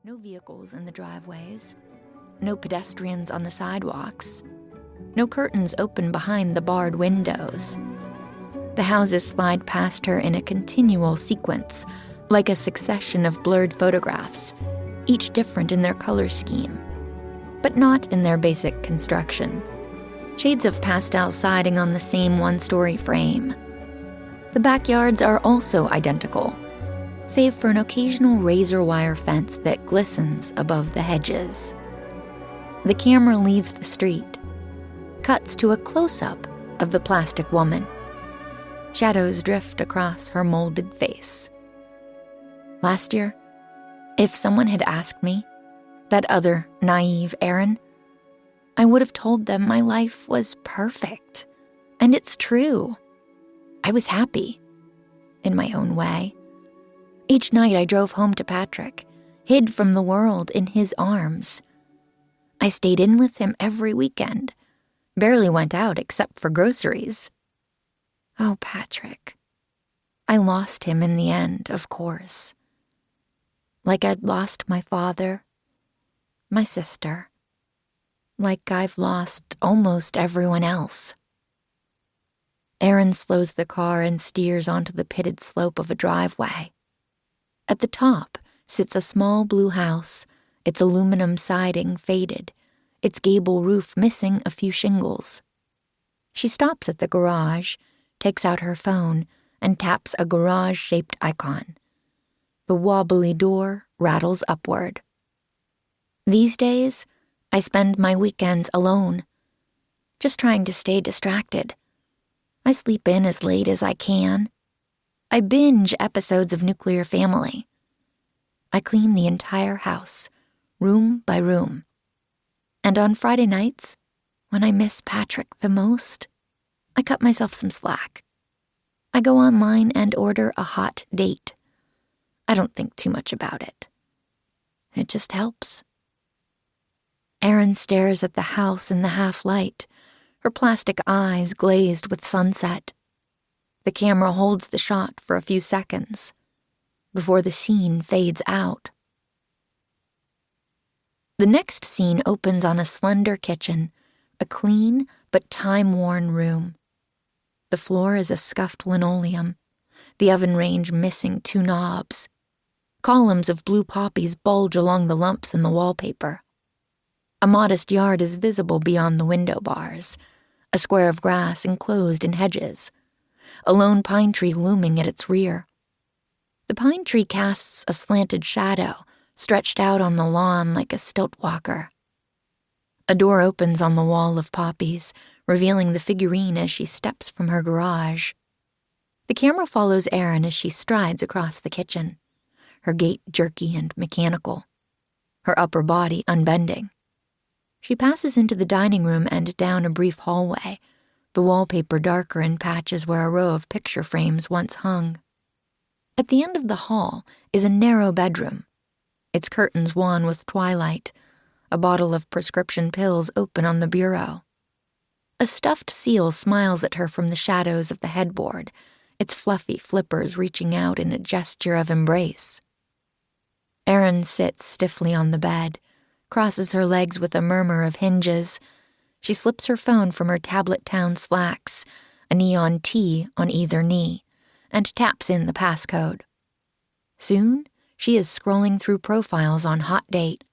No vehicles in the driveways. No pedestrians on the sidewalks. No curtains open behind the barred windows. The houses slide past her in a continual sequence, like a succession of blurred photographs, each different in their color scheme, but not in their basic construction. Shades of pastel siding on the same one-story frame. The backyards are also identical, save for an occasional razor wire fence that glistens above the hedges. The camera leaves the street, cuts to a close-up of the plastic woman. Shadows drift across her molded face. Last year, if someone had asked me, that other naive Erin, I would have told them my life was perfect. And it's true. I was happy, in my own way. Each night I drove home to Patrick, hid from the world in his arms. I stayed in with him every weekend, barely went out except for groceries. Oh, Patrick. I lost him in the end, of course. Like I'd lost my father, my sister, like I've lost almost everyone else. Erin slows the car and steers onto the pitted slope of a driveway. At the top sits a small blue house, its aluminum siding faded, its gable roof missing a few shingles. She stops at the garage, takes out her phone, and taps a garage-shaped icon. The wobbly door rattles upward. These days, I spend my weekends alone, just trying to stay distracted. I sleep in as late as I can. I binge episodes of Nuclear Family. I clean the entire house, room by room. And on Friday nights, when I miss Patrick the most, I cut myself some slack. I go online and order a hot date. I don't think too much about it. It just helps. Erin stares at the house in the half-light, her plastic eyes glazed with sunset. The camera holds the shot for a few seconds, before the scene fades out. The next scene opens on a slender kitchen, a clean but time-worn room. The floor is a scuffed linoleum, the oven range missing 2 knobs. Columns of blue poppies bulge along the lumps in the wallpaper. A modest yard is visible beyond the window bars, a square of grass enclosed in hedges, a lone pine tree looming at its rear. The pine tree casts a slanted shadow, stretched out on the lawn like a stilt walker. A door opens on the wall of poppies, revealing the figurine as she steps from her garage. The camera follows Erin as she strides across the kitchen, her gait jerky and mechanical, her upper body unbending. She passes into the dining room and down a brief hallway, the wallpaper darker in patches where a row of picture frames once hung. At the end of the hall is a narrow bedroom, its curtains wan with twilight, a bottle of prescription pills open on the bureau. A stuffed seal smiles at her from the shadows of the headboard, its fluffy flippers reaching out in a gesture of embrace. Erin sits stiffly on the bed, crosses her legs with a murmur of hinges. She slips her phone from her tablet-town slacks, a neon T on either knee, and taps in the passcode. Soon, she is scrolling through profiles on Hot Date,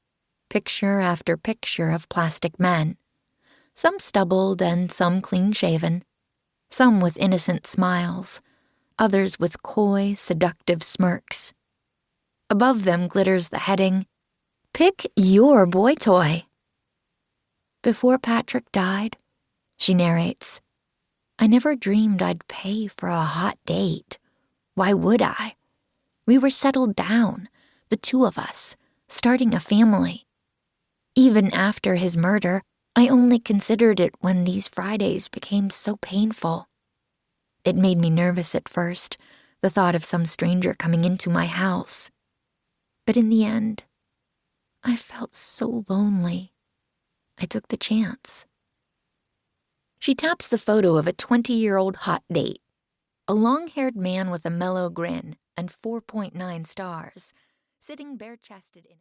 picture after picture of plastic men, some stubbled and some clean-shaven, some with innocent smiles, others with coy, seductive smirks. Above them glitters the heading, "Pick your boy toy." Before Patrick died, she narrates, I never dreamed I'd pay for a hot date. Why would I? We were settled down, the 2 of us, starting a family. Even after his murder, I only considered it when these Fridays became so painful. It made me nervous at first, the thought of some stranger coming into my house. But in the end, I felt so lonely. I took the chance. She taps the photo of a 20-year-old hot date, a long-haired man with a mellow grin and 4.9 stars, sitting bare-chested in